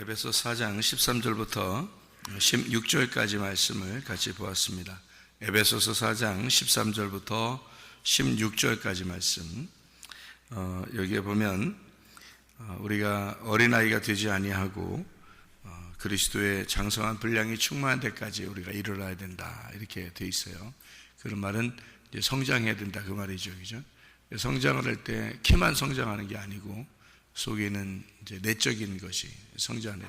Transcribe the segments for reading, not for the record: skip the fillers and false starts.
에베소 4장 13절부터 16절까지 말씀을 같이 보았습니다. 에베소서 4장 13절부터 16절까지 말씀. 여기에 보면 우리가 어린아이가 되지 아니하고 그리스도의 장성한 분량이 충만한 데까지 우리가 이르러야 된다, 이렇게 돼 있어요. 그런 말은 이제 성장해야 된다, 그 말이죠, 그죠? 성장을 할 때 키만 성장하는 게 아니고 속에는 이제 내적인 것이 성장해.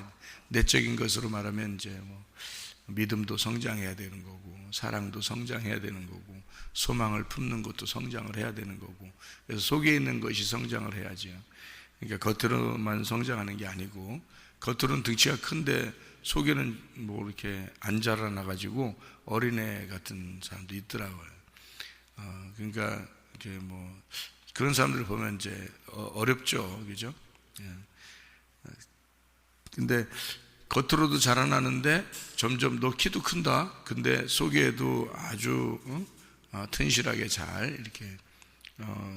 내적인 것으로 말하면 이제 믿음도 성장해야 되는 거고, 사랑도 성장해야 되는 거고, 소망을 품는 것도 성장을 해야 되는 거고. 그래서 속에 있는 것이 성장을 해야죠. 그러니까 겉으로만 성장하는 게 아니고, 겉으로는 등치가 큰데 속에는 이렇게 안 자라나 가지고 어린애 같은 사람도 있더라고요. 그러니까 이제 그런 사람들을 보면 이제 어렵죠, 그죠? 근데 겉으로도 자라나는데 점점 너 키도 큰다. 근데 속에도 아주 튼실하게 잘 이렇게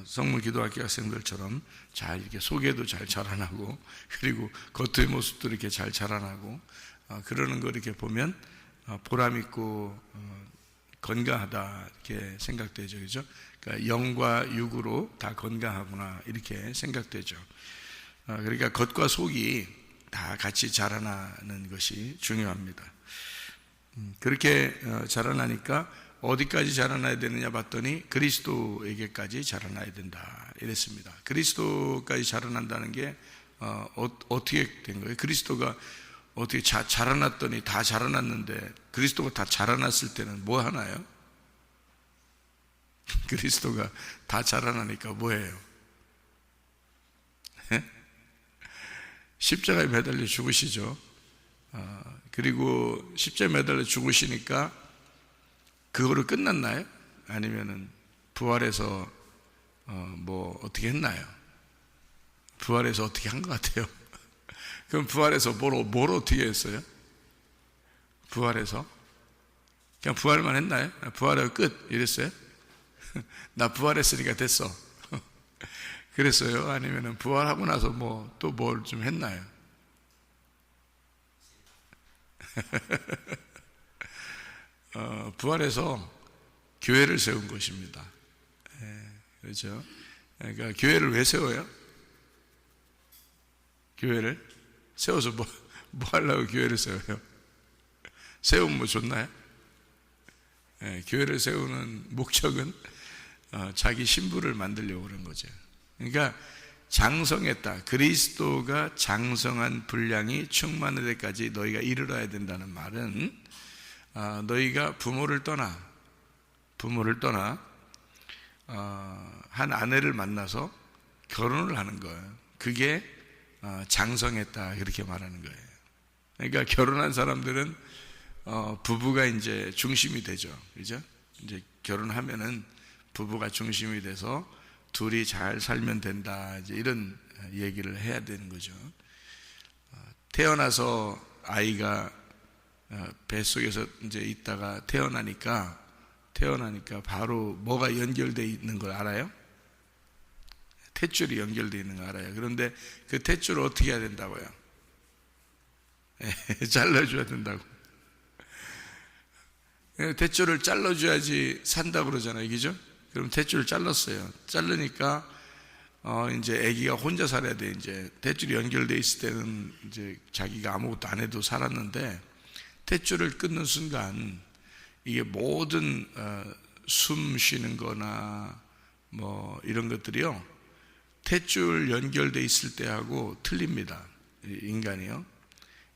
성문 기도학교 학생들처럼 잘 이렇게 속에도 잘 자라나고, 그리고 겉의 모습도 이렇게 잘 자라나고, 그러는 거 이렇게 보면 보람 있고 건강하다, 이렇게 생각되죠, 그죠? 그러니까 영과 육으로 다 건강하구나, 이렇게 생각되죠. 그러니까 겉과 속이 다 같이 자라나는 것이 중요합니다. 그렇게 자라나니까 어디까지 자라나야 되느냐 봤더니 그리스도에게까지 자라나야 된다, 이랬습니다. 그리스도까지 자라난다는 게 어떻게 된 거예요? 그리스도가 어떻게 자라났더니 다 자라났는데, 그리스도가 다 자라났을 때는 뭐 하나요? 그리스도가 다 자라나니까 뭐예요? 십자가에 매달려 죽으시죠. 그리고 십자가에 매달려 죽으시니까 그거로 끝났나요? 아니면은 부활해서 어떻게 했나요? 부활해서 어떻게 한 것 같아요? 그럼 부활해서 뭘 어떻게 했어요? 부활해서 그냥 부활만 했나요? 부활하고 끝 이랬어요? 나 부활했으니까 됐어 그랬어요? 아니면은 부활하고 나서 또 뭘 좀 했나요? 부활해서 교회를 세운 것입니다. 그렇죠? 그러니까 교회를 왜 세워요? 교회를 세워서 뭐 하려고 교회를 세워요? 세우면 좋나요? 교회를 세우는 목적은 자기 신부를 만들려고 그런 거죠. 그러니까 장성했다, 그리스도가 장성한 분량이 충만할 때까지 너희가 이르러야 된다는 말은 너희가 부모를 떠나 한 아내를 만나서 결혼을 하는 거예요. 그게 장성했다, 그렇게 말하는 거예요. 그러니까 결혼한 사람들은 부부가 이제 중심이 되죠, 그죠? 이제 결혼하면은 부부가 중심이 돼서 둘이 잘 살면 된다, 이제 이런 얘기를 해야 되는 거죠. 태어나서 아이가 뱃속에서 이제 있다가 태어나니까 바로 뭐가 연결되어 있는 걸 알아요? 탯줄이 연결되어 있는 거 알아요? 그런데 그 탯줄을 어떻게 해야 된다고요? 잘라줘야 된다고. 탯줄을 잘라줘야지 산다고 그러잖아요, 그죠? 그럼 탯줄을 잘랐어요. 자르니까 이제 아기가 혼자 살아야 돼. 이제 탯줄이 연결되어 있을 때는 이제 자기가 아무것도 안 해도 살았는데, 탯줄을 끊는 순간 이게 모든 숨 쉬는 거나 이런 것들이요, 탯줄 연결되어 있을 때하고 틀립니다. 인간이요.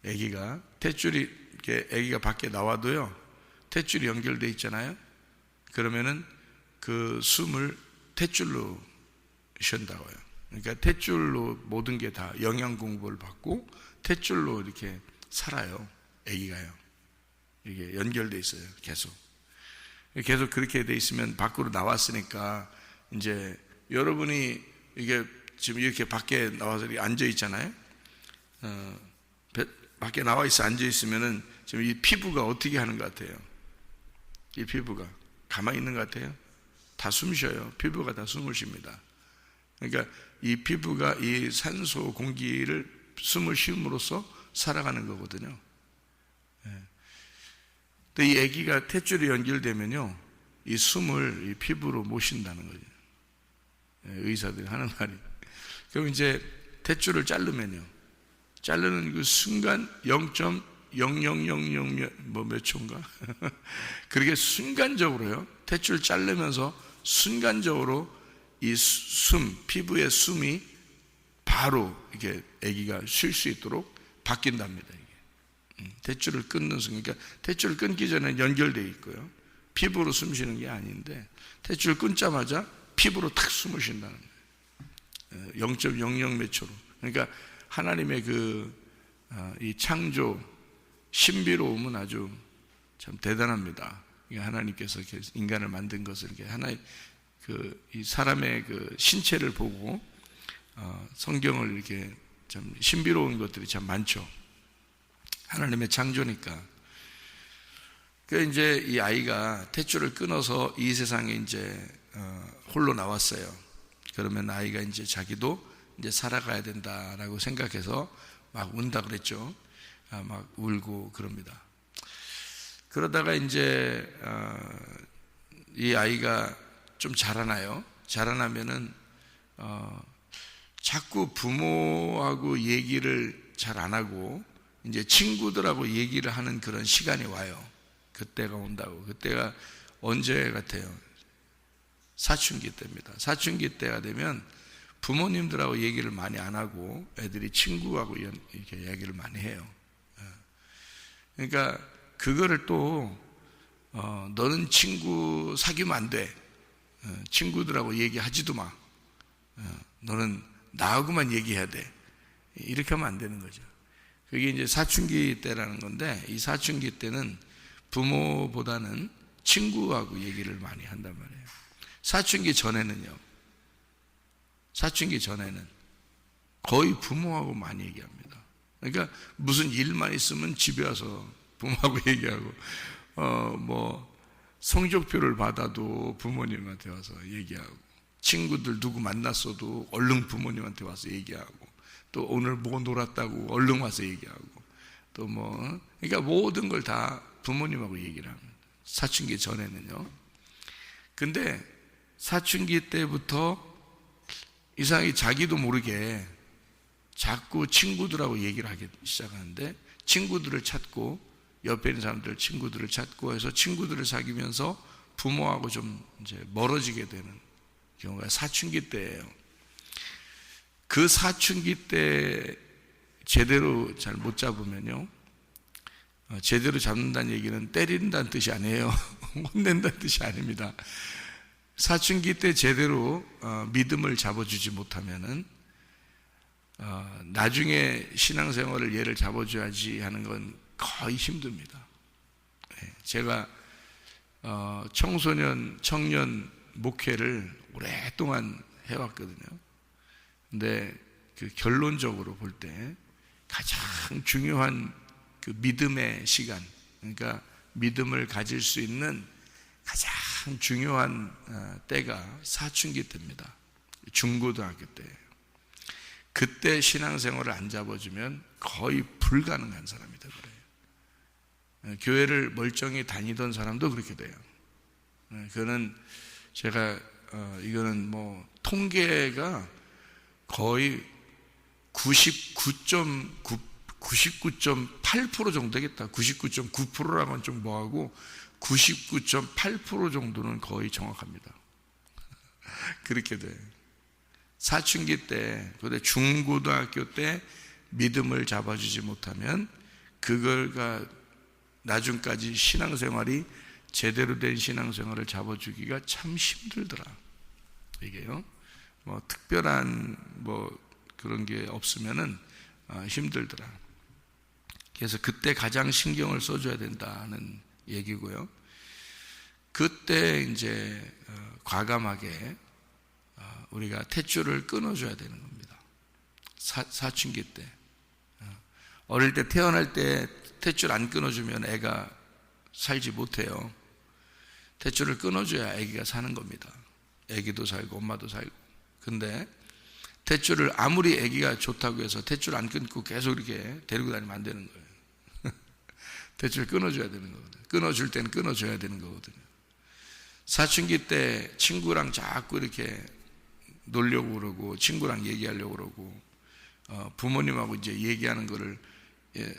아기가 탯줄이 이렇게 아기가 밖에 나와도요, 탯줄이 연결되어 있잖아요. 그러면은 그 숨을 탯줄로 쉰다고요. 그러니까 탯줄로 모든 게 다 영양 공급을 받고 탯줄로 이렇게 살아요, 아기가요. 이게 연결돼 있어요, 계속 그렇게 돼 있으면 밖으로 나왔으니까, 이제 여러분이 이게 지금 이렇게 밖에 나와서 이렇게 앉아 있잖아요. 밖에 나와 있어 앉아 있으면은 지금 이 피부가 어떻게 하는 것 같아요? 이 피부가 가만히 있는 것 같아요? 다 숨 쉬어요. 피부가 다 숨을 쉽니다. 그러니까 이 피부가 이 산소 공기를 숨을 쉼으로써 살아가는 거거든요. 근데 이 아기가 탯줄이 연결되면요, 이 숨을 이 피부로 못 쉰다는 거죠. 의사들이 하는 말이. 그럼 이제 탯줄을 자르면요, 자르는 그 순간 0.0000 몇 초인가? 그렇게 순간적으로요, 탯줄 자르면서 순간적으로 이 피부의 숨이 바로 이렇게 아기가 쉴 수 있도록 바뀐답니다. 이게. 탯줄을 끊는 순간, 그러니까 탯줄을 끊기 전에 연결되어 있고요, 피부로 숨 쉬는 게 아닌데 탯줄 끊자마자 피부로 탁 숨을 쉰다는 거예요. 0.00 몇 초로. 그러니까 하나님의 이 창조 신비로움은 아주 참 대단합니다. 하나님께서 인간을 만든 것을 이렇게 하나의 이 사람의 신체를 보고 성경을 이렇게 참 신비로운 것들이 참 많죠. 하나님의 창조니까. 그 이제 이 아이가 탯줄을 끊어서 이 세상에 이제 홀로 나왔어요. 그러면 아이가 이제 자기도 이제 살아가야 된다라고 생각해서 막 운다 그랬죠. 막 울고 그럽니다. 그러다가 이제 이 아이가 좀 자라나요. 자라나면은 자꾸 부모하고 얘기를 잘 안 하고 이제 친구들하고 얘기를 하는 그런 시간이 와요. 그때가 온다고. 그때가 언제 같아요? 사춘기 때입니다. 사춘기 때가 되면 부모님들하고 얘기를 많이 안 하고 애들이 친구하고 이렇게 얘기를 많이 해요. 그러니까 그거를 또 너는 친구 사귀면 안 돼. 친구들하고 얘기하지도 마. 너는 나하고만 얘기해야 돼. 이렇게 하면 안 되는 거죠. 그게 이제 사춘기 때라는 건데, 이 사춘기 때는 부모보다는 친구하고 얘기를 많이 한단 말이에요. 사춘기 전에는 거의 부모하고 많이 얘기합니다. 그러니까 무슨 일만 있으면 집에 와서 부모하고 얘기하고, 성적표를 받아도 부모님한테 와서 얘기하고, 친구들 누구 만났어도 얼른 부모님한테 와서 얘기하고, 또 오늘 뭐 놀았다고 얼른 와서 얘기하고, 또 그러니까 모든 걸 다 부모님하고 얘기를 합니다. 사춘기 전에는요. 근데 사춘기 때부터 이상하게 자기도 모르게 자꾸 친구들하고 얘기를 하기 시작하는데, 친구들을 찾고, 옆에 있는 사람들 친구들을 찾고 해서 친구들을 사귀면서 부모하고 좀 이제 멀어지게 되는 경우가 사춘기 때예요. 그 사춘기 때 제대로 잘 못 잡으면요, 제대로 잡는다는 얘기는 때린다는 뜻이 아니에요. 혼낸다는 뜻이 아닙니다. 사춘기 때 제대로 믿음을 잡아주지 못하면은 나중에 신앙생활을 얘를 잡아줘야지 하는 건 거의 힘듭니다. 제가 청년 목회를 오랫동안 해왔거든요. 근데 그 결론적으로 볼 때 가장 중요한 그 믿음의 시간, 그러니까 믿음을 가질 수 있는 가장 중요한 때가 사춘기 때입니다. 중고등학교 때. 그때 신앙생활을 안 잡아주면 거의 불가능한 사람이 되어버려요. 교회를 멀쩡히 다니던 사람도 그렇게 돼요. 그거는 제가 이거는 통계가 거의 99.8% 정도 되겠다. 99.9%라고는 좀 뭐하고 99.8% 정도는 거의 정확합니다. 그렇게 돼요. 사춘기 때, 근데 중고등학교 때 믿음을 잡아주지 못하면 그걸가 나중까지 신앙생활이 제대로 된 신앙생활을 잡아주기가 참 힘들더라. 이게요. 특별한 그런 게 없으면은 힘들더라. 그래서 그때 가장 신경을 써줘야 된다는 얘기고요. 그때 이제 과감하게 우리가 탯줄을 끊어줘야 되는 겁니다. 사춘기 때. 어릴 때 태어날 때 탯줄 안 끊어주면 애가 살지 못해요. 탯줄을 끊어줘야 애기가 사는 겁니다. 애기도 살고 엄마도 살고. 근데 탯줄을 아무리 아기가 좋다고 해서 탯줄 안 끊고 계속 이렇게 데리고 다니면 안 되는 거예요. 탯줄 끊어줘야 되는 거거든요. 끊어줄 때는 끊어줘야 되는 거거든요. 사춘기 때 친구랑 자꾸 이렇게 놀려고 그러고 친구랑 얘기하려고 그러고 부모님하고 이제 얘기하는 거를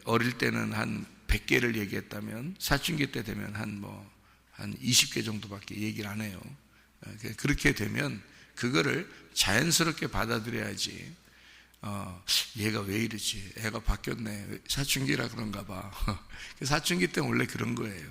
어릴 때는 한 100개를 얘기했다면 사춘기 때 되면 한 20개 정도밖에 얘기를 안 해요. 그렇게 되면 그거를 자연스럽게 받아들여야지. 얘가 왜 이러지? 애가 바뀌었네. 사춘기라 그런가 봐. 사춘기 때 원래 그런 거예요.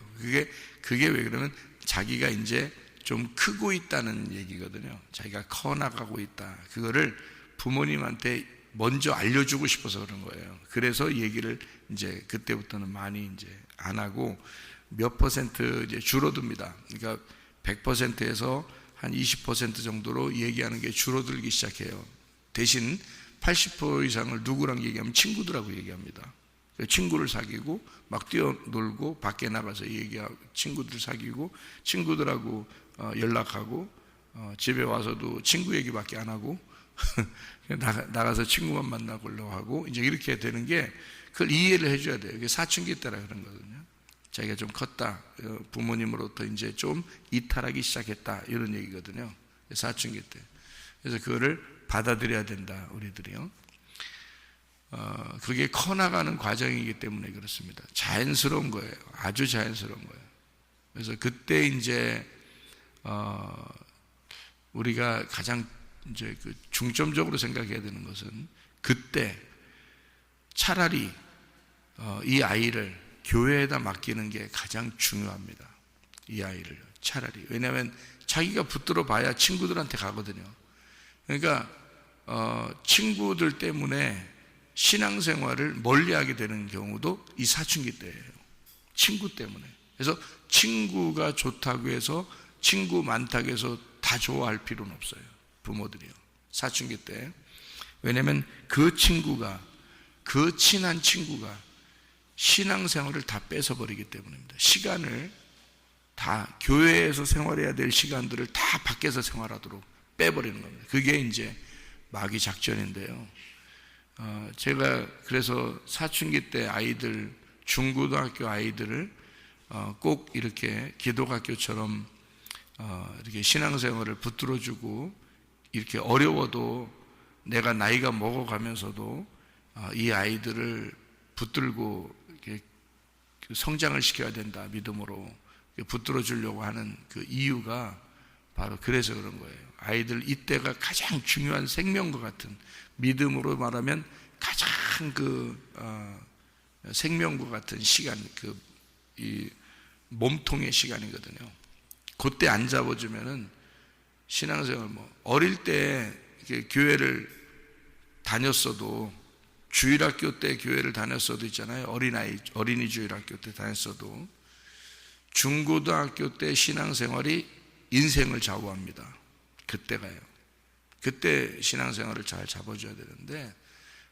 그게 왜 그러면 자기가 이제 좀 크고 있다는 얘기거든요. 자기가 커 나가고 있다. 그거를 부모님한테 먼저 알려주고 싶어서 그런 거예요. 그래서 얘기를 이제 그때부터는 많이 이제 안 하고 몇 퍼센트 이제 줄어듭니다. 그러니까 100%에서 한 20% 정도로 얘기하는 게 줄어들기 시작해요. 대신 80% 이상을 누구랑 얘기하면 친구들하고 얘기합니다. 친구를 사귀고 막 뛰어놀고 밖에 나가서 얘기하고 친구들 사귀고 친구들하고 연락하고 집에 와서도 친구 얘기밖에 안 하고 나가서 친구만 만나보려고 하고 이제 이렇게 되는 게 그걸 이해를 해줘야 돼요. 이게 사춘기 때라 그런 거거든요. 자기가 좀 컸다. 부모님으로부터 이제 좀 이탈하기 시작했다. 이런 얘기거든요. 사춘기 때. 그래서 그거를 받아들여야 된다. 우리들이요. 그게 커나가는 과정이기 때문에 그렇습니다. 자연스러운 거예요. 아주 자연스러운 거예요. 그래서 그때 이제 우리가 가장 이제 그 중점적으로 생각해야 되는 것은 그때 차라리 이 아이를 교회에다 맡기는 게 가장 중요합니다. 이 아이를 차라리. 왜냐하면 자기가 붙들어 봐야 친구들한테 가거든요. 그러니까 친구들 때문에 신앙생활을 멀리하게 되는 경우도 이 사춘기 때예요. 친구 때문에. 그래서 친구가 좋다고 해서 친구 많다고 해서 다 좋아할 필요는 없어요. 부모들이요. 사춘기 때. 왜냐하면 그 친구가 그 친한 친구가 신앙생활을 다 뺏어버리기 때문입니다. 시간을 다 교회에서 생활해야 될 시간들을 다 밖에서 생활하도록 빼버리는 겁니다. 그게 이제 마귀 작전인데요. 제가 그래서 사춘기 때 아이들, 중고등학교 아이들을 꼭 이렇게 기독학교처럼 이렇게 신앙생활을 붙들어주고 이렇게 어려워도 내가 나이가 먹어가면서도 이 아이들을 붙들고 이렇게 성장을 시켜야 된다. 믿음으로 붙들어 주려고 하는 그 이유가 바로 그래서 그런 거예요. 아이들 이때가 가장 중요한 생명과 같은, 믿음으로 말하면 가장 생명과 같은 시간, 이 몸통의 시간이거든요. 그때 안 잡아주면은 신앙생활 어릴 때 교회를 다녔어도, 주일학교 때 교회를 다녔어도 있잖아요. 어린이 주일학교 때 다녔어도 중고등학교 때 신앙생활이 인생을 좌우합니다. 그때가요. 그때 신앙생활을 잘 잡아줘야 되는데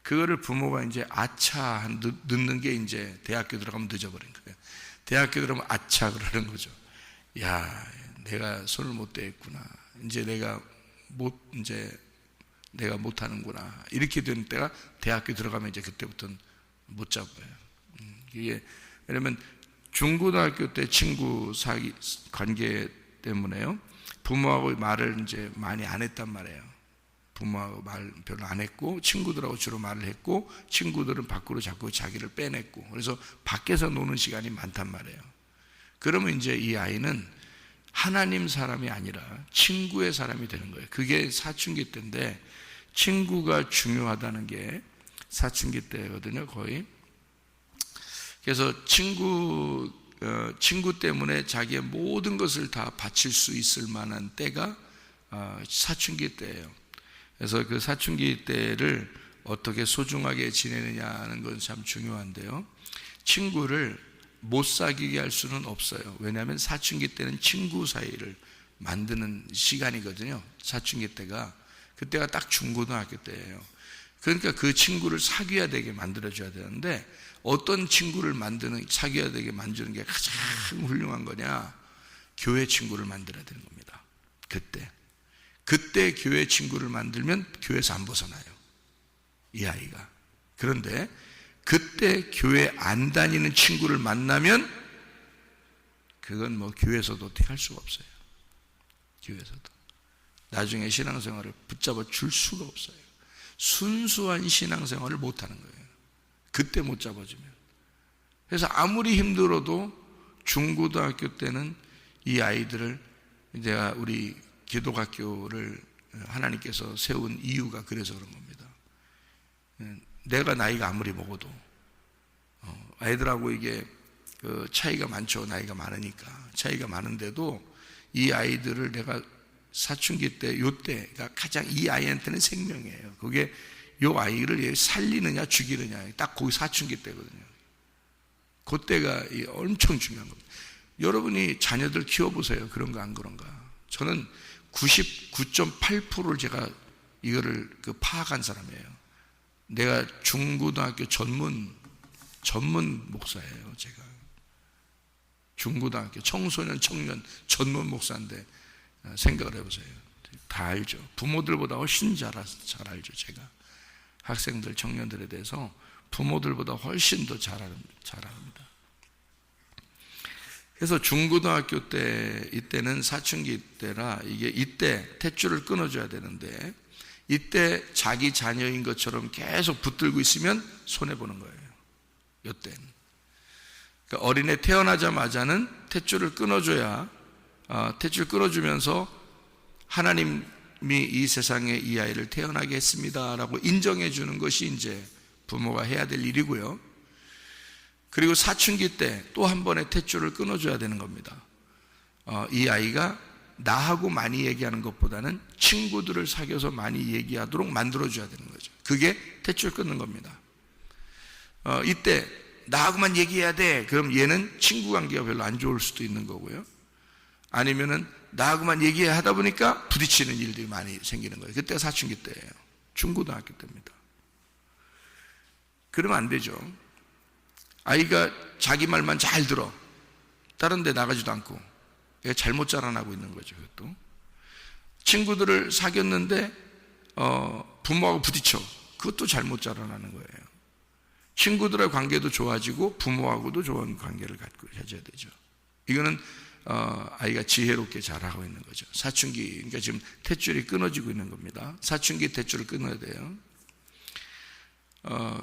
그거를 부모가 이제 아차 늦는 게 이제 대학교 들어가면 늦어버린 거예요. 대학교 들어가면 아차 그러는 거죠. 야, 내가 손을 못 대했구나. 이제 내가 못하는구나. 이렇게 되는 때가 대학교 들어가면 이제 그때부터는 못 잡아요. 이게, 왜냐면 중고등학교 때 친구 관계 때문에요. 부모하고 말을 이제 많이 안 했단 말이에요. 부모하고 말 별로 안 했고, 친구들하고 주로 말을 했고, 친구들은 밖으로 자꾸 자기를 빼냈고, 그래서 밖에서 노는 시간이 많단 말이에요. 그러면 이제 이 아이는 하나님 사람이 아니라 친구의 사람이 되는 거예요. 그게 사춘기 때인데, 친구가 중요하다는 게 사춘기 때거든요, 거의. 그래서 친구 때문에 자기의 모든 것을 다 바칠 수 있을 만한 때가 사춘기 때예요. 그래서 그 사춘기 때를 어떻게 소중하게 지내느냐는 건 참 중요한데요. 친구를 못 사귀게 할 수는 없어요. 왜냐하면 사춘기 때는 친구 사이를 만드는 시간이거든요. 사춘기 때가. 그때가 딱 중고등학교 때예요. 그러니까 그 친구를 사귀어야 되게 만들어줘야 되는데, 어떤 친구를 사귀어야 되게 만드는 게 가장 훌륭한 거냐? 교회 친구를 만들어야 되는 겁니다. 그때 교회 친구를 만들면 교회에서 안 벗어나요, 이 아이가. 그런데 그때 교회 안 다니는 친구를 만나면 그건 뭐 교회에서도 어떻게 할 수가 없어요. 교회에서도 나중에 신앙생활을 붙잡아 줄 수가 없어요. 순수한 신앙생활을 못하는 거예요, 그때 못 잡아주면. 그래서 아무리 힘들어도 중고등학교 때는 이 아이들을, 내가 우리 기독학교를 하나님께서 세운 이유가 그래서 그런 겁니다. 내가 나이가 아무리 먹어도 아이들하고 이게 그 차이가 많죠. 나이가 많으니까 차이가 많은데도 이 아이들을 내가 사춘기 때, 요때가 가장 이 아이한테는 생명이에요. 그게 요 아이를 살리느냐 죽이느냐, 딱 거기 사춘기 때거든요. 그때가 엄청 중요한 겁니다. 여러분이 자녀들 키워보세요. 그런가 안 그런가. 저는 99.8%를 제가 이거를 파악한 사람이에요. 내가 중고등학교 전문 목사예요. 제가 중고등학교 청소년 청년 전문 목사인데 생각을 해보세요. 다 알죠. 부모들보다 훨씬 잘 알죠. 제가 학생들 청년들에 대해서 부모들보다 훨씬 더 잘 압니다. 그래서 중고등학교 때, 이때는 사춘기 때라 이때 탯줄을 끊어줘야 되는데, 이때 자기 자녀인 것처럼 계속 붙들고 있으면 손해보는 거예요. 이때는. 그러니까 어린애 태어나자마자는 탯줄을 끊어줘야, 탯줄 끊어주면서 하나님이 이 세상에 이 아이를 태어나게 했습니다라고 인정해 주는 것이 이제 부모가 해야 될 일이고요. 그리고 사춘기 때 또 한 번의 탯줄을 끊어줘야 되는 겁니다. 이 아이가 나하고 많이 얘기하는 것보다는 친구들을 사귀어서 많이 얘기하도록 만들어줘야 되는 거죠. 그게 탯줄 끊는 겁니다. 이때 나하고만 얘기해야 돼. 그럼 얘는 친구 관계가 별로 안 좋을 수도 있는 거고요. 아니면은 나하고만 얘기해야 하다 보니까 부딪히는 일들이 많이 생기는 거예요. 그때가 사춘기 때예요. 중고등학교 때입니다. 그러면 안 되죠. 아이가 자기 말만 잘 들어, 다른 데 나가지도 않고, 얘가 잘못 자라나고 있는 거죠. 그것도 친구들을 사귀었는데 부모하고 부딪혀, 그것도 잘못 자라나는 거예요. 친구들의 관계도 좋아지고 부모하고도 좋은 관계를 갖고 해줘야 되죠. 이거는 아이가 지혜롭게 자라고 있는 거죠. 사춘기, 그러니까 지금 탯줄이 끊어지고 있는 겁니다. 사춘기 탯줄을 끊어야 돼요.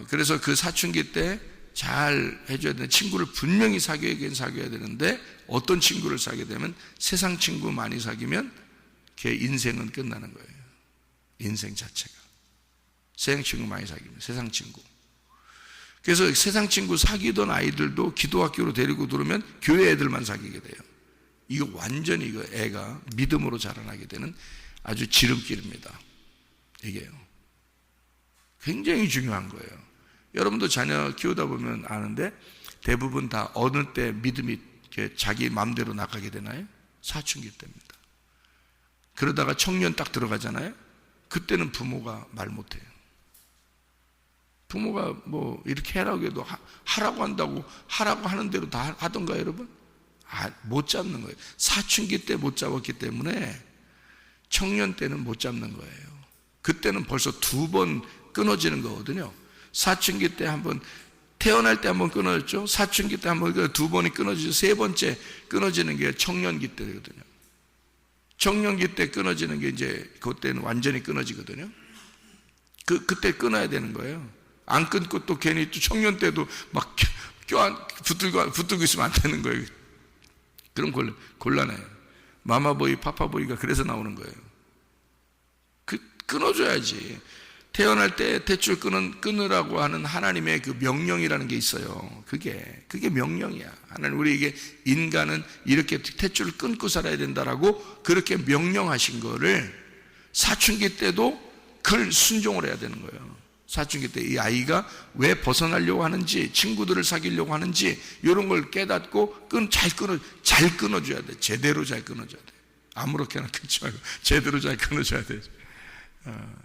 그래서 그 사춘기 때 잘 해줘야 되는 친구를 분명히 사귀어야 되는데, 어떤 친구를 사귀게 되면, 세상 친구 많이 사귀면 걔 인생은 끝나는 거예요. 인생 자체가. 세상 친구 많이 사귀면, 세상 친구. 그래서 세상 친구 사귀던 아이들도 기도학교로 데리고 들어오면 교회 애들만 사귀게 돼요. 이거 완전히 이거 애가 믿음으로 자라나게 되는 아주 지름길입니다. 이게요. 굉장히 중요한 거예요. 여러분도 자녀 키우다 보면 아는데, 대부분 다 어느 때 믿음이 자기 마음대로 나가게 되나요? 사춘기 때입니다. 그러다가 청년 딱 들어가잖아요. 그때는 부모가 말 못해요. 부모가 뭐 이렇게 해라고 해도 하라고 한다고 하라고 하는 대로 다 하던가요, 여러분? 못 잡는 거예요. 사춘기 때 못 잡았기 때문에 청년 때는 못 잡는 거예요. 그때는 벌써 2번 끊어지는 거거든요. 사춘기 때 한번, 태어날 때 한번 끊어졌죠. 사춘기 때 한번, 2번이 끊어지죠. 3번째 끊어지는 게 청년기 때거든요. 청년기 때 끊어지는 게 이제 그때는 완전히 끊어지거든요. 그때 끊어야 되는 거예요. 안 끊고 또 괜히 또 청년 때도 막 붙들고 있으면 안 되는 거예요. 그럼 곤란해요. 마마보이, 파파보이가 그래서 나오는 거예요. 끊어줘야지. 태어날 때 탯줄 끊으라고 하는 하나님의 그 명령이라는 게 있어요. 그게 명령이야. 하나님, 우리에게 인간은 이렇게 탯줄을 끊고 살아야 된다라고 그렇게 명령하신 거를 사춘기 때도 그걸 순종을 해야 되는 거예요. 사춘기 때 이 아이가 왜 벗어나려고 하는지, 친구들을 사귀려고 하는지, 이런 걸 깨닫고 잘 끊어줘야 돼. 제대로 잘 끊어줘야 돼. 아무렇게나 끊지 말고 제대로 잘 끊어줘야 돼.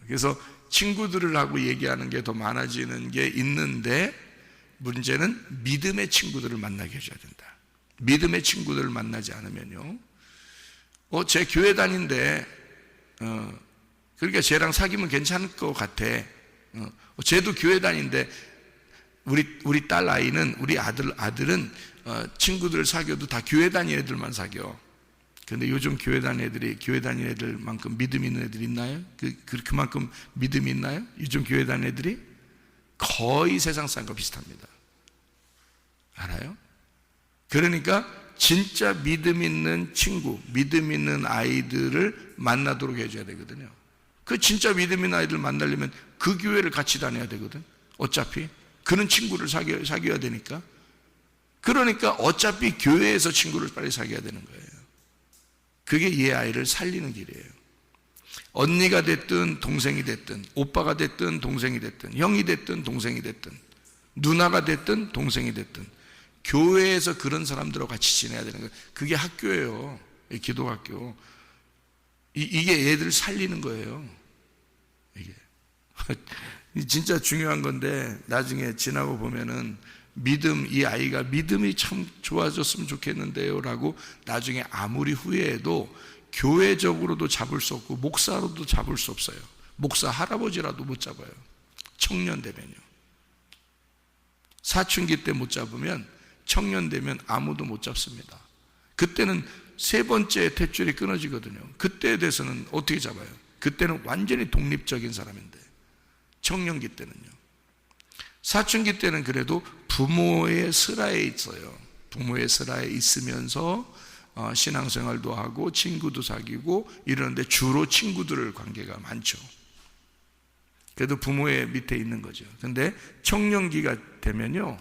그래서 친구들을 하고 얘기하는 게 더 많아지는 게 있는데, 문제는 믿음의 친구들을 만나게 해줘야 된다. 믿음의 친구들을 만나지 않으면요, 제 교회 다닌데 그러니까 쟤랑 사귀면 괜찮을 것 같아. 쟤도 교회 다니는데 우리 딸 아이는, 우리 아들은 친구들을 사귀어도 다 교회 다니는 애들만 사귀어. 근데 요즘 교회 다니는 애들이 교회 다니는 애들만큼 믿음 있는 애들이 있나요? 그만큼 믿음이 있나요? 요즘 교회 다니는 애들이 거의 세상 사람과 비슷합니다. 알아요? 그러니까 진짜 믿음 있는 친구, 믿음 있는 아이들을 만나도록 해줘야 되거든요. 그 진짜 믿음 있는 아이들 만나려면 그 교회를 같이 다녀야 되거든. 어차피 그런 친구를 사귀어야 되니까. 그러니까 어차피 교회에서 친구를 빨리 사귀어야 되는 거예요. 그게 얘 아이를 살리는 길이에요. 언니가 됐든 동생이 됐든, 오빠가 됐든 동생이 됐든, 형이 됐든 동생이 됐든, 누나가 됐든 동생이 됐든, 교회에서 그런 사람들하고 같이 지내야 되는 거예요. 그게 학교예요. 기독학교. 이게 애들을 살리는 거예요. 이게 진짜 중요한 건데, 나중에 지나고 보면은 이 아이가 믿음이 참 좋아졌으면 좋겠는데요 라고 나중에 아무리 후회해도 교회적으로도 잡을 수 없고 목사로도 잡을 수 없어요. 목사 할아버지라도 못 잡아요. 청년 되면요. 사춘기 때 못 잡으면 청년 되면 아무도 못 잡습니다. 그때는 세 번째 탯줄이 끊어지거든요. 그때에 대해서는 어떻게 잡아요? 그때는 완전히 독립적인 사람인데, 청년기 때는요. 사춘기 때는 그래도 부모의 슬하에 있어요. 부모의 슬하에 있으면서 신앙생활도 하고 친구도 사귀고 이러는데 주로 친구들 관계가 많죠. 그래도 부모의 밑에 있는 거죠. 근데 청년기가 되면요,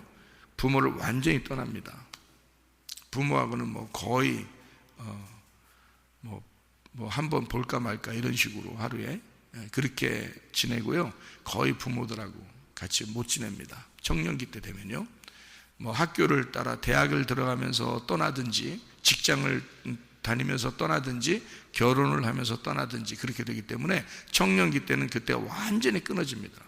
부모를 완전히 떠납니다. 부모하고는 뭐 거의 한 번 볼까 말까 이런 식으로 하루에 그렇게 지내고요. 거의 부모들하고 같이 못 지냅니다. 청년기 때 되면요. 뭐 학교를 따라 대학을 들어가면서 떠나든지, 직장을 다니면서 떠나든지, 결혼을 하면서 떠나든지 그렇게 되기 때문에 청년기 때는 그때 완전히 끊어집니다.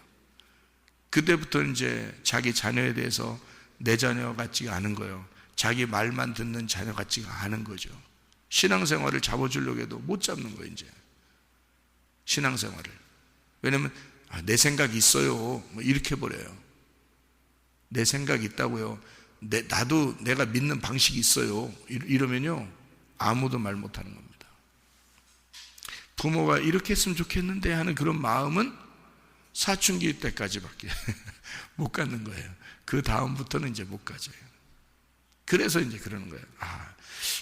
그때부터 이제 자기 자녀에 대해서 내 자녀 같지가 않은 거예요. 자기 말만 듣는 자녀 같지가 않은 거죠. 신앙생활을 잡아주려고 해도 못 잡는 거예요, 이제. 신앙생활을. 왜냐면 내 생각이 있어요. 뭐 이렇게 버려요. 내 생각이 있다고요. 나도 내가 믿는 방식이 있어요. 이러면요, 아무도 말 못하는 겁니다. 부모가 이렇게 했으면 좋겠는데 하는 그런 마음은 사춘기 때까지밖에 못 갖는 거예요. 그 다음부터는 이제 못 가져요. 그래서 이제 그러는 거예요.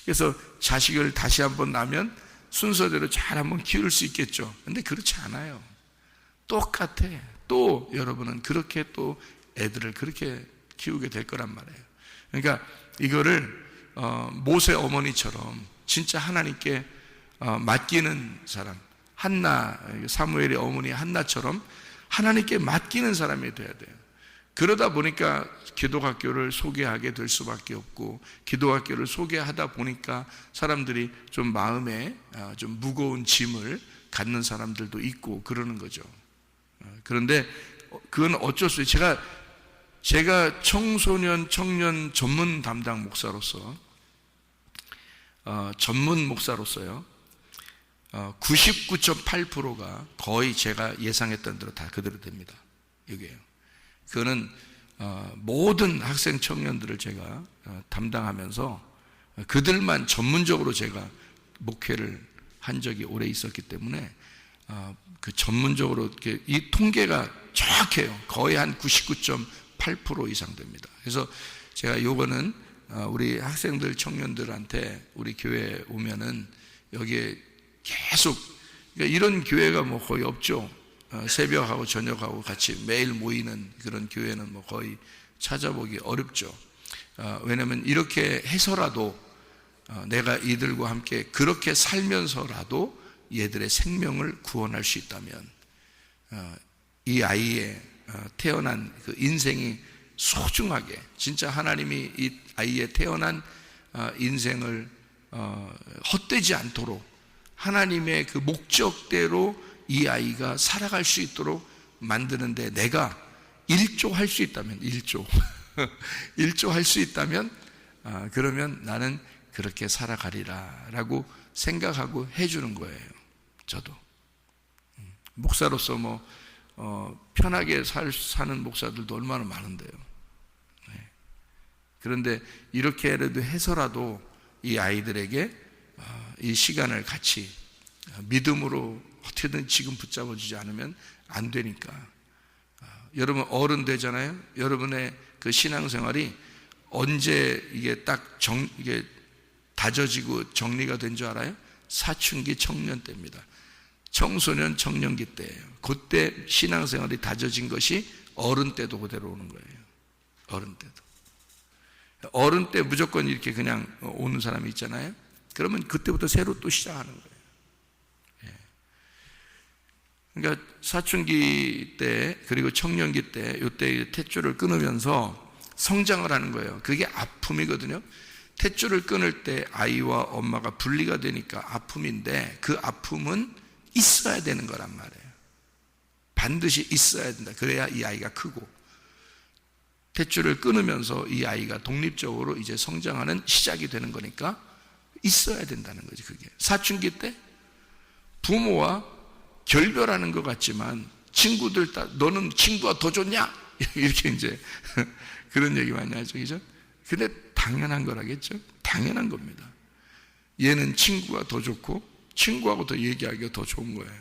그래서 자식을 다시 한번 낳으면 순서대로 잘 한번 키울 수 있겠죠. 근데 그렇지 않아요. 똑같아. 또 여러분은 그렇게 또 애들을 그렇게 키우게 될 거란 말이에요. 그러니까 이거를 모세 어머니처럼 진짜 하나님께 맡기는 사람, 한나, 사무엘의 어머니 한나처럼 하나님께 맡기는 사람이 돼야 돼요. 그러다 보니까 기독학교를 소개하게 될 수밖에 없고, 기독학교를 소개하다 보니까 사람들이 좀 마음에 좀 무거운 짐을 갖는 사람들도 있고 그러는 거죠. 그런데 그건 어쩔 수 없어요. 제가 청소년 청년 전문 담당 목사로서 전문 목사로서요, 99.8%가 거의 제가 예상했던 대로 다 그대로 됩니다. 이게요. 그거는 모든 학생 청년들을 제가 담당하면서 그들만 전문적으로 제가 목회를 한 적이 오래 있었기 때문에 그 전문적으로 이 통계가 정확해요. 거의 한 99.8% 이상 됩니다. 그래서 제가 요거는 우리 학생들 청년들한테 우리 교회에 오면은 여기에 계속, 그러니까 이런 교회가 뭐 거의 없죠. 새벽하고 저녁하고 같이 매일 모이는 그런 교회는 뭐 거의 찾아보기 어렵죠. 왜냐하면 이렇게 해서라도 내가 이들과 함께 그렇게 살면서라도 얘들의 생명을 구원할 수 있다면 이 아이의 태어난 그 인생이 소중하게, 진짜 하나님이 이 아이의 태어난 인생을 헛되지 않도록 하나님의 그 목적대로 이 아이가 살아갈 수 있도록 만드는데 내가 1조 할 수 있다면, 1조 할 수 있다면 그러면 나는 그렇게 살아가리라 라고 생각하고 해주는 거예요. 저도 목사로서 편하게 사는 목사들도 얼마나 많은데요. 네. 그런데 이렇게라도 해서라도 이 아이들에게 이 시간을 같이 믿음으로 어떻게든 지금 붙잡아주지 않으면 안 되니까. 여러분 어른 되잖아요. 여러분의 그 신앙생활이 언제 이게 이게 다져지고 정리가 된 줄 알아요? 사춘기 청년 때입니다. 청소년 청년기 때예요. 그때 신앙생활이 다져진 것이 어른 때도 그대로 오는 거예요. 어른 때도. 어른 때 무조건 이렇게 그냥 오는 사람이 있잖아요. 그러면 그때부터 새로 또 시작하는 거예요. 그러니까 사춘기 때 그리고 청년기 때 이때 탯줄을 끊으면서 성장을 하는 거예요. 그게 아픔이거든요. 탯줄을 끊을 때 아이와 엄마가 분리가 되니까 아픔인데 그 아픔은 있어야 되는 거란 말이에요. 반드시 있어야 된다. 그래야 이 아이가 크고 탯줄을 끊으면서 이 아이가 독립적으로 이제 성장하는 시작이 되는 거니까 있어야 된다는 거지. 그게 사춘기 때 부모와 결별하는 것 같지만 친구들 너는 친구가 더 좋냐? 이렇게 이제 그런 얘기 많이 하죠. 그죠? 근데 당연한 거라겠죠? 당연한 겁니다. 얘는 친구가 더 좋고 친구하고 더 얘기하기가 더 좋은 거예요.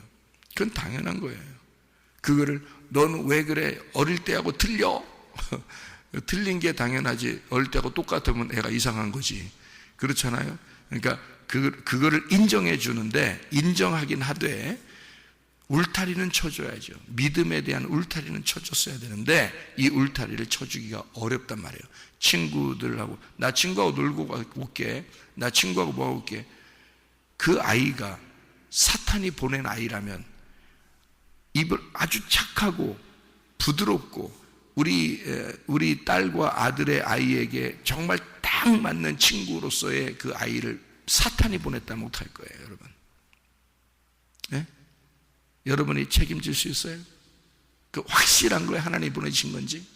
그건 당연한 거예요. 그거를 너는 왜 그래? 어릴 때하고 틀려? 틀린 게 당연하지. 어릴 때하고 똑같으면 애가 이상한 거지. 그렇잖아요? 그러니까 그거를 인정해 주는데 인정하긴 하되 울타리는 쳐줘야죠. 믿음에 대한 울타리는 쳐줬어야 되는데 이 울타리를 쳐주기가 어렵단 말이에요. 친구들하고 나 친구하고 놀고 올게. 나 친구하고 뭐하고 올게. 그 아이가 사탄이 보낸 아이라면 입을 아주 착하고 부드럽고 우리 딸과 아들의 아이에게 정말 딱 맞는 친구로서의 그 아이를 사탄이 보냈다 못할 거예요, 여러분. 네? 여러분이 책임질 수 있어요? 그 확실한 거예요, 하나님이 보내주신 건지.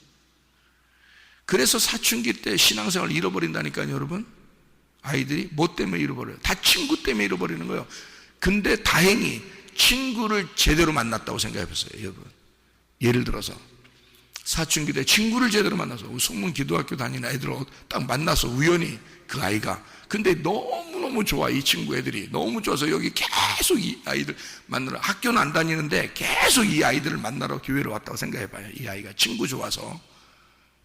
그래서 사춘기 때 신앙생활을 잃어버린다니까요, 여러분. 아이들이 뭐 때문에 잃어버려요? 다 친구 때문에 잃어버리는 거예요. 근데 다행히 친구를 제대로 만났다고 생각해 보세요, 여러분. 예를 들어서 사춘기 때 친구를 제대로 만나서 성문 기도학교 다니는 애들 딱 만나서 우연히 그 아이가 근데 너무너무 좋아. 이 친구 애들이 너무 좋아서 여기 계속 이 아이들 만나러 학교는 안 다니는데 계속 이 아이들을 만나러 교회로 왔다고 생각해 봐요. 이 아이가 친구 좋아서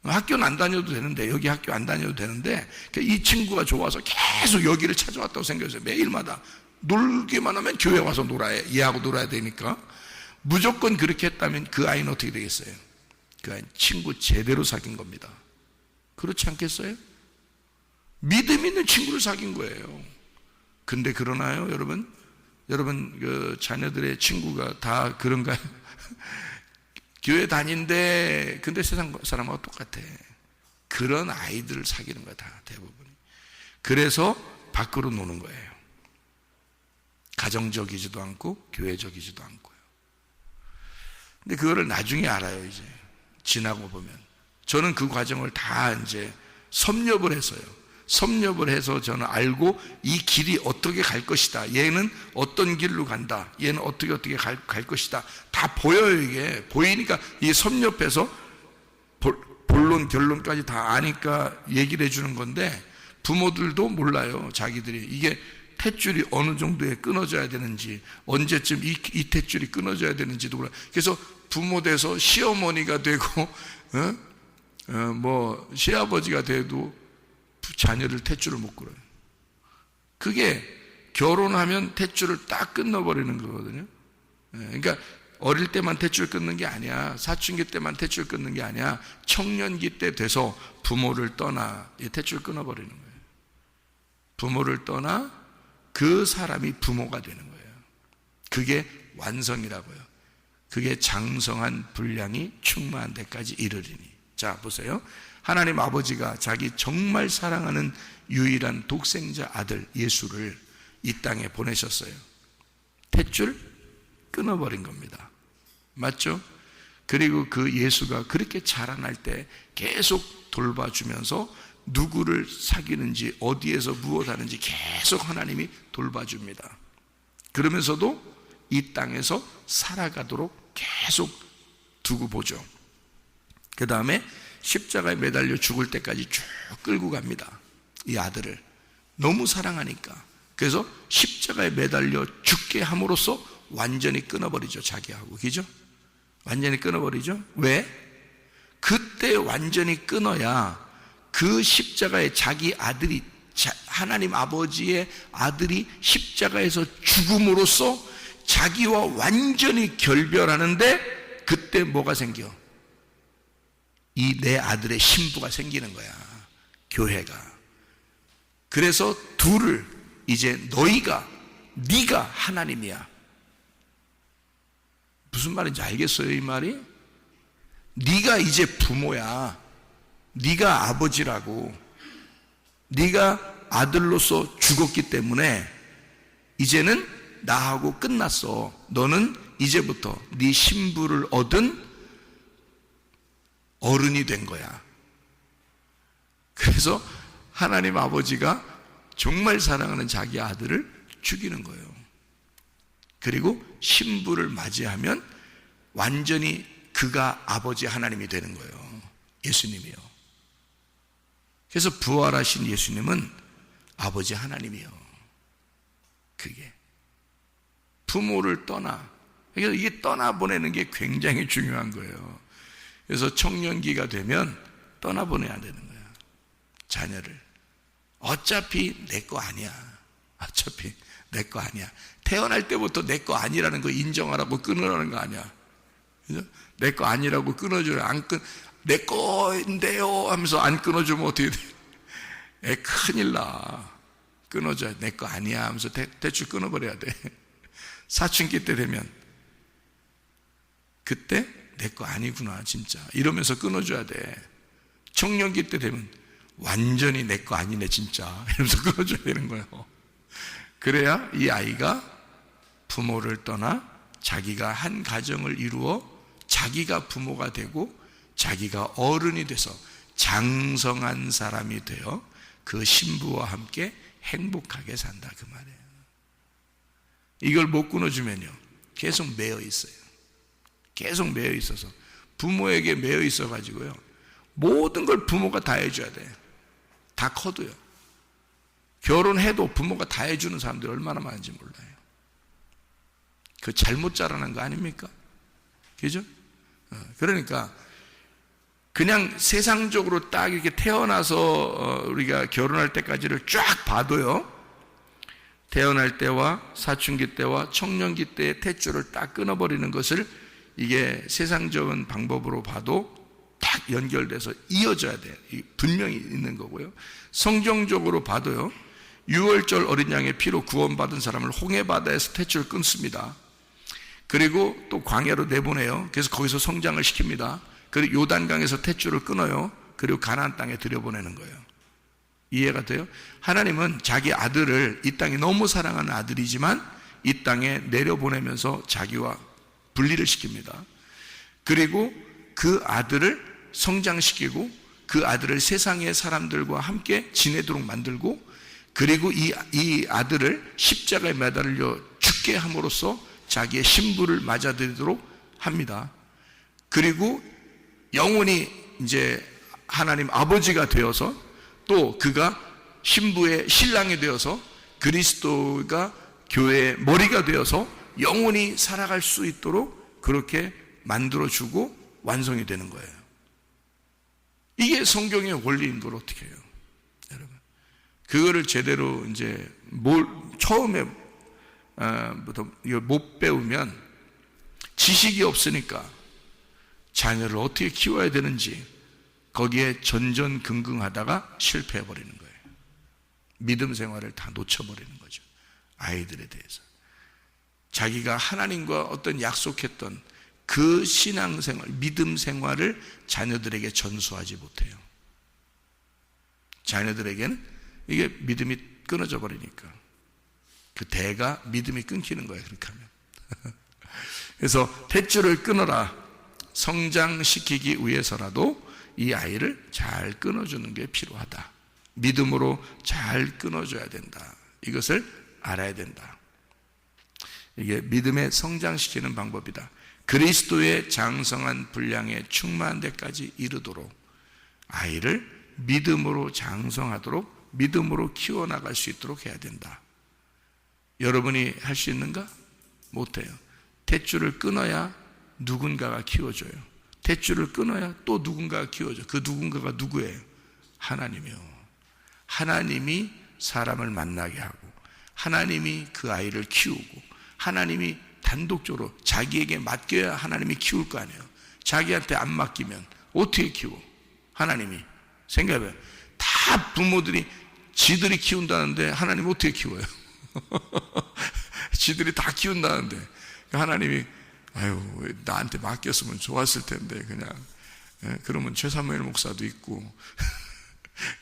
학교는 안 다녀도 되는데 여기 학교 안 다녀도 되는데 이 친구가 좋아서 계속 여기를 찾아왔다고 생각해서 매일마다 놀기만 하면 교회 와서 놀아야 얘하고 놀아야 되니까 무조건 그렇게 했다면 그 아이는 어떻게 되겠어요? 그 아이는 친구 제대로 사귄 겁니다. 그렇지 않겠어요? 믿음 있는 친구를 사귄 거예요. 근데 그러나요, 여러분? 여러분 그 자녀들의 친구가 다 그런가요? 교회 다닌데 근데 세상 사람하고 똑같아. 그런 아이들을 사귀는 거야, 다 대부분이. 그래서 밖으로 노는 거예요. 가정적이지도 않고 교회적이지도 않고요. 근데 그거를 나중에 알아요. 이제 지나고 보면. 저는 그 과정을 다 이제 섭렵을 했어요. 섭렵을 해서 저는 알고 이 길이 어떻게 갈 것이다. 얘는 어떤 길로 간다. 얘는 어떻게 갈 것이다. 다 보여요. 이게 보이니까 이 섭렵해서 본론 결론까지 다 아니까 얘기를 해주는 건데 부모들도 몰라요. 자기들이 이게 탯줄이 어느 정도에 끊어져야 되는지 언제쯤 이 탯줄이 끊어져야 되는지도 몰라요. 그래서 부모 돼서 시어머니가 되고 뭐 시아버지가 돼도 자녀를 탯줄을 못 끌어요. 그게 결혼하면 탯줄을 딱 끊어버리는 거거든요. 그러니까 어릴 때만 탯줄 끊는 게 아니야. 사춘기 때만 탯줄 끊는 게 아니야. 청년기 때 돼서 부모를 떠나 탯줄 끊어버리는 거예요. 부모를 떠나 그 사람이 부모가 되는 거예요. 그게 완성이라고요. 그게 장성한 분량이 충만한 데까지 이르리니. 자, 보세요. 하나님 아버지가 자기 정말 사랑하는 유일한 독생자 아들 예수를 이 땅에 보내셨어요. 탯줄 끊어버린 겁니다. 맞죠? 그리고 그 예수가 그렇게 자라날 때 계속 돌봐주면서 누구를 사귀는지 어디에서 무엇 하는지 계속 하나님이 돌봐줍니다. 그러면서도 이 땅에서 살아가도록 계속 두고 보죠. 그 다음에 십자가에 매달려 죽을 때까지 쭉 끌고 갑니다. 이 아들을 너무 사랑하니까. 그래서 십자가에 매달려 죽게 함으로써 완전히 끊어버리죠. 자기하고. 그죠? 완전히 끊어버리죠. 왜? 그때 완전히 끊어야 그 십자가에 자기 아들이, 하나님 아버지의 아들이 십자가에서 죽음으로써 자기와 완전히 결별하는데, 그때 뭐가 생겨? 이 내 아들의 신부가 생기는 거야. 교회가. 그래서 둘을 이제 네가 하나님이야. 무슨 말인지 알겠어요? 이 말이? 네가 이제 부모야. 네가 아버지라고. 네가 아들로서 죽었기 때문에 이제는 나하고 끝났어. 너는 이제부터 네 신부를 얻은 어른이 된 거야. 그래서 하나님 아버지가 정말 사랑하는 자기 아들을 죽이는 거예요. 그리고 신부를 맞이하면 완전히 그가 아버지 하나님이 되는 거예요. 예수님이요. 그래서 부활하신 예수님은 아버지 하나님이요. 그게 부모를 그래서 이게 떠나보내는 게 굉장히 중요한 거예요. 그래서 청년기가 되면 떠나보내야 되는 거예요. 자녀를. 어차피 내 거 아니야. 어차피 내 거 아니야. 태어날 때부터 내 거 아니라는 거 인정하라고 끊으라는 거 아니야. 그죠? 내 거 아니라고 끊어줘라. 내 거인데요 하면서 안 끊어주면 어떻게 돼? 애 큰일 나. 끊어줘야 내 거 아니야 하면서 대충 끊어버려야 돼. 사춘기 때 되면 그때 내 거 아니구나 진짜 이러면서 끊어줘야 돼. 청년기 때 되면 완전히 내 거 아니네 진짜 이러면서 끊어줘야 되는 거예요. 그래야 이 아이가 부모를 떠나 자기가 한 가정을 이루어 자기가 부모가 되고 자기가 어른이 돼서 장성한 사람이 되어 그 신부와 함께 행복하게 산다 그 말이에요. 이걸 못 끊어주면요 계속 매여 있어요. 계속 매여 있어서 부모에게 매여 있어 가지고요 모든 걸 부모가 다 해줘야 돼. 다 커도요. 결혼해도 부모가 다 해주는 사람들이 얼마나 많은지 몰라요. 그 잘못 자라는 거 아닙니까? 그죠? 그러니까 그냥 세상적으로 딱 이렇게 태어나서 우리가 결혼할 때까지를 쫙 봐도요 태어날 때와 사춘기 때와 청년기 때의 탯줄을 딱 끊어버리는 것을 이게 세상적인 방법으로 봐도 딱 연결돼서 이어져야 돼요. 분명히 있는 거고요. 성경적으로 봐도요. 유월절 어린 양의 피로 구원받은 사람을 홍해바다에서 탯줄을 끊습니다. 그리고 또 광야로 내보내요. 그래서 거기서 성장을 시킵니다. 그리고 요단강에서 탯줄을 끊어요. 그리고 가나안 땅에 들여보내는 거예요. 이해가 돼요? 하나님은 자기 아들을 이 땅에 너무 사랑하는 아들이지만 이 땅에 내려보내면서 자기와 분리를 시킵니다. 그리고 그 아들을 성장시키고 그 아들을 세상의 사람들과 함께 지내도록 만들고 그리고 이 아들을 십자가에 매달려 죽게 함으로써 자기의 신부를 맞아들이도록 합니다. 그리고 영원히 이제 하나님 아버지가 되어서 또 그가 신부의 신랑이 되어서 그리스도가 교회의 머리가 되어서 영원히 살아갈 수 있도록 그렇게 만들어주고 완성이 되는 거예요. 이게 성경의 원리인 걸 어떻게 해요, 여러분? 그거를 제대로 이제 처음에 못 배우면 지식이 없으니까 자녀를 어떻게 키워야 되는지 거기에 전전긍긍하다가 실패해버리는 거예요. 믿음 생활을 다 놓쳐버리는 거죠. 아이들에 대해서 자기가 하나님과 어떤 약속했던 그 신앙생활, 믿음 생활을 자녀들에게 전수하지 못해요. 자녀들에게는 이게 믿음이 끊어져 버리니까 그 대가 믿음이 끊기는 거예요. 그렇게 하면 그래서 탯줄을 끊어라. 성장시키기 위해서라도 이 아이를 잘 끊어주는 게 필요하다. 믿음으로 잘 끊어줘야 된다. 이것을 알아야 된다. 이게 믿음에 성장시키는 방법이다. 그리스도의 장성한 분량에 충만한 데까지 이르도록 아이를 믿음으로 장성하도록 믿음으로 키워나갈 수 있도록 해야 된다. 여러분이 할 수 있는가? 못해요. 탯줄을 끊어야 누군가가 키워줘요. 탯줄을 끊어야 또 누군가가 키워줘. 그 누군가가 누구예요? 하나님이요. 하나님이 사람을 만나게 하고 하나님이 그 아이를 키우고 하나님이 단독적으로 자기에게 맡겨야 하나님이 키울 거 아니에요. 자기한테 안 맡기면 어떻게 키워? 하나님이. 생각해봐요. 다 부모들이 지들이 키운다는데 하나님 어떻게 키워요? 지들이 다 키운다는데 하나님이 아유 나한테 맡겼으면 좋았을 텐데 그냥 그러면 최사무엘 목사도 있고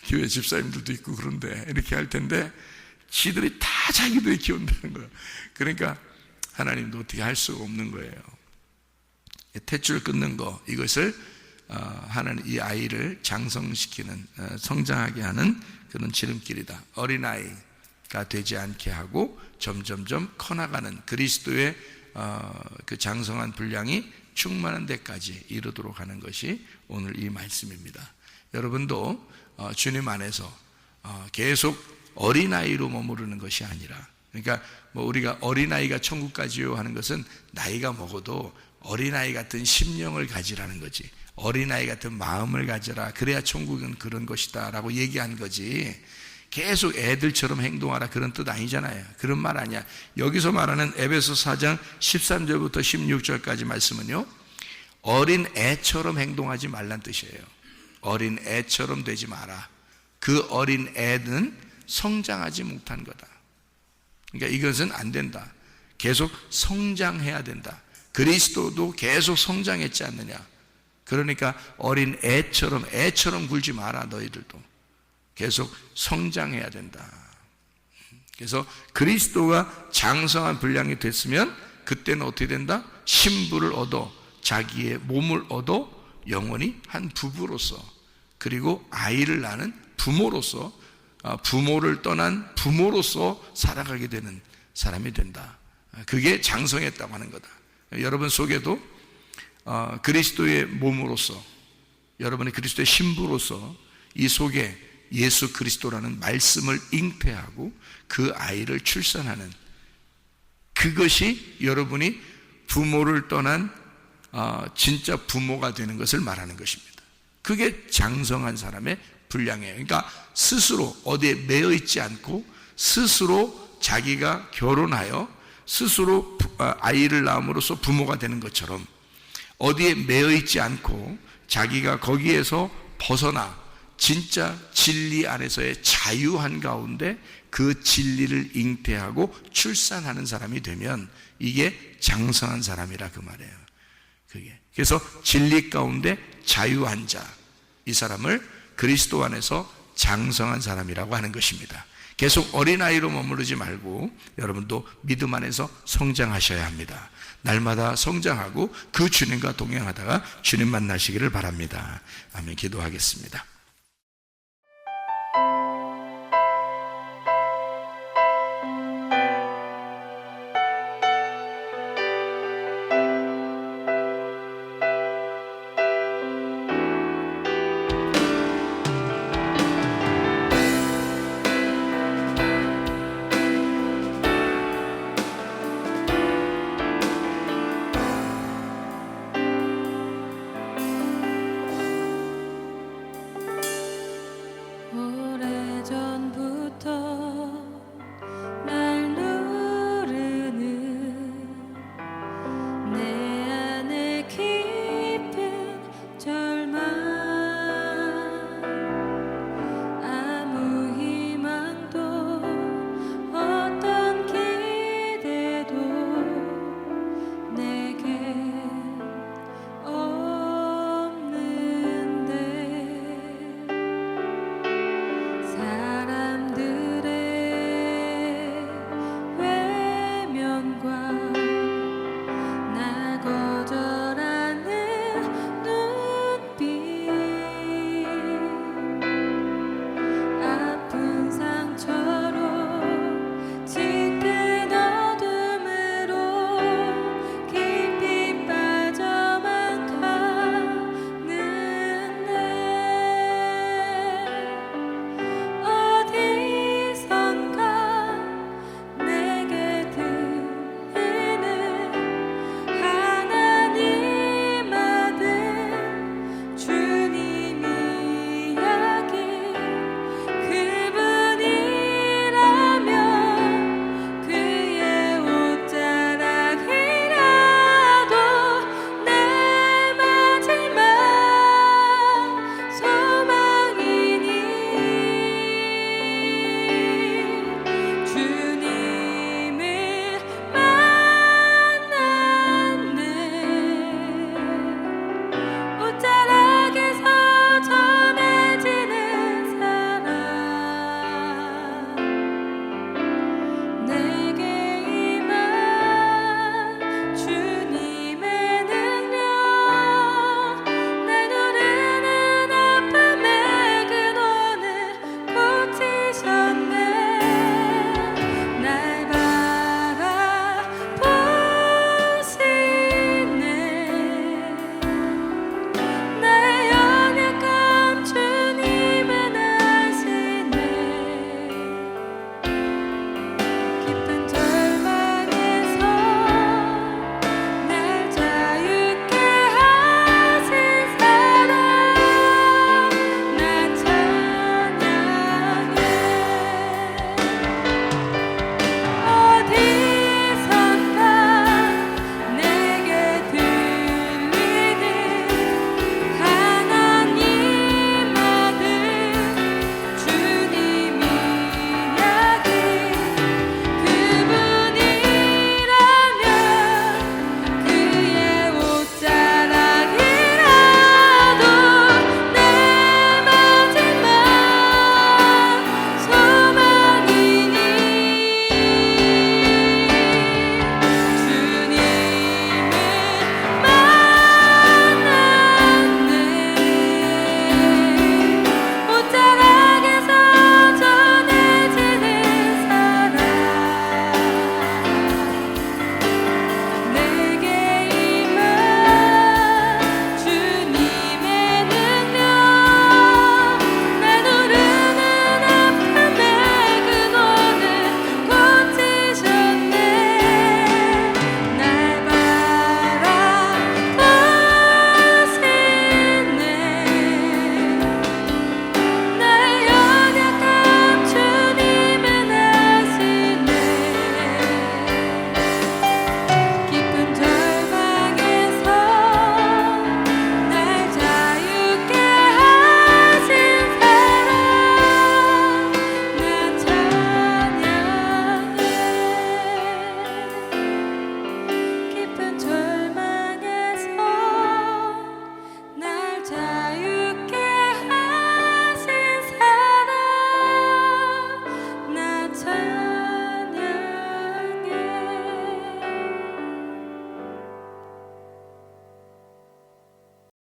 교회 집사님들도 있고 그런데 이렇게 할 텐데 지들이 다 자기들이 키운다는 거예요. 그러니까 하나님도 어떻게 할 수가 없는 거예요. 탯줄 끊는 거 이것을 하나님 이 아이를 장성시키는 성장하게 하는 그런 지름길이다. 어린아이가 되지 않게 하고 점점점 커나가는 그리스도의 그 장성한 분량이 충만한 데까지 이르도록 하는 것이 오늘 이 말씀입니다. 여러분도 주님 안에서 계속 어린아이로 머무르는 것이 아니라 그러니까 뭐 우리가 어린아이가 천국 가지요 하는 것은 나이가 먹어도 어린아이 같은 심령을 가지라는 거지. 어린아이 같은 마음을 가져라. 그래야 천국은 그런 것이다 라고 얘기한 거지. 계속 애들처럼 행동하라 그런 뜻 아니잖아요. 그런 말 아니야. 여기서 말하는 에베소 4장 13절부터 16절까지 말씀은요, 어린 애처럼 행동하지 말란 뜻이에요. 어린 애처럼 되지 마라. 그 어린 애는 성장하지 못한 거다. 그러니까 이것은 안 된다. 계속 성장해야 된다. 그리스도도 계속 성장했지 않느냐. 그러니까 어린 애처럼 굴지 마라. 너희들도 계속 성장해야 된다. 그래서 그리스도가 장성한 분량이 됐으면 그때는 어떻게 된다? 신부를 얻어 자기의 몸을 얻어 영원히 한 부부로서 그리고 아이를 낳는 부모로서 부모를 떠난 부모로서 살아가게 되는 사람이 된다. 그게 장성했다고 하는 거다. 여러분 속에도 그리스도의 몸으로서 여러분이 그리스도의 신부로서 이 속에 예수 그리스도라는 말씀을 잉태하고 그 아이를 출산하는 그것이 여러분이 부모를 떠난 진짜 부모가 되는 것을 말하는 것입니다. 그게 장성한 사람의 분량이에요. 그러니까 스스로 어디에 매여 있지 않고 스스로 자기가 결혼하여 스스로 아이를 낳음으로써 부모가 되는 것처럼 어디에 매여 있지 않고 자기가 거기에서 벗어나 진짜 진리 안에서의 자유한 가운데 그 진리를 잉태하고 출산하는 사람이 되면 이게 장성한 사람이라 그 말이에요. 그게. 그래서 진리 가운데 자유한 자, 이 사람을 그리스도 안에서 장성한 사람이라고 하는 것입니다. 계속 어린아이로 머무르지 말고 여러분도 믿음 안에서 성장하셔야 합니다. 날마다 성장하고 그 주님과 동행하다가 주님 만나시기를 바랍니다. 아멘. 기도하겠습니다.